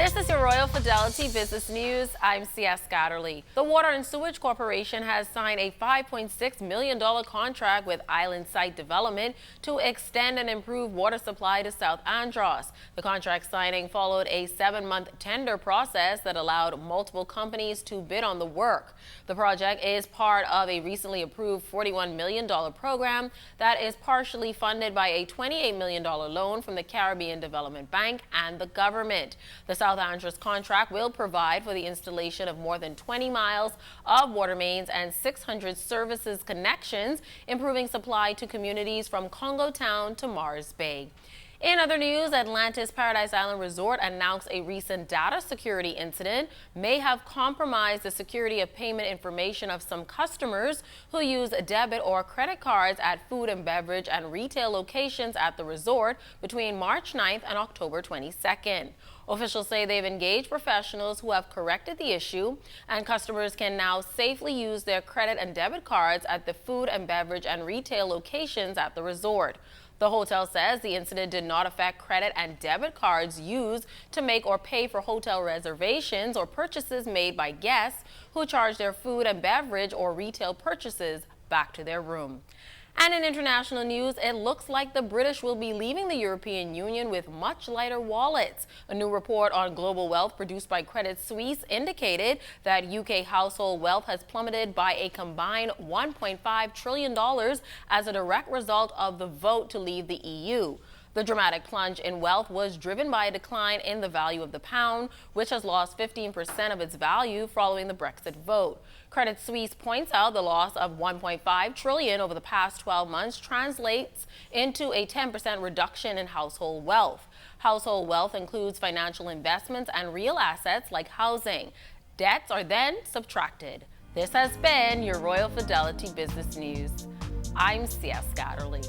This is your Royal Fidelity Business News. I'm C.S. Scatterly. The Water and Sewage Corporation has signed a $5.6 million contract with Island Site Development to extend and improve water supply to South Andros. The contract signing followed a 7-month tender process that allowed multiple companies to bid on the work. The project is part of a recently approved $41 million program that is partially funded by a $28 million loan from the Caribbean Development Bank and the government. The South Andros contract will provide for the installation of more than 20 miles of water mains and 600 services connections, improving supply to communities from Congo Town to Mars Bay. In other news, Atlantis Paradise Island Resort announced a recent data security incident may have compromised the security of payment information of some customers who use debit or credit cards at food and beverage and retail locations at the resort between March 9th and October 22nd. Officials say they've engaged professionals who have corrected the issue, and customers can now safely use their credit and debit cards at the food and beverage and retail locations at the resort. The hotel says the incident did not affect credit and debit cards used to make or pay for hotel reservations or purchases made by guests who charge their food and beverage or retail purchases back to their room. And in international news, it looks like the British will be leaving the European Union with much lighter wallets. A new report on global wealth produced by Credit Suisse indicated that UK household wealth has plummeted by a combined $1.5 trillion as a direct result of the vote to leave the EU. The dramatic plunge in wealth was driven by a decline in the value of the pound, which has lost 15% of its value following the Brexit vote. Credit Suisse points out the loss of $1.5 trillion over the past 12 months translates into a 10% reduction in household wealth. Household wealth includes financial investments and real assets like housing. Debts are then subtracted. This has been your Royal Fidelity Business News. I'm C.S. Scatterly.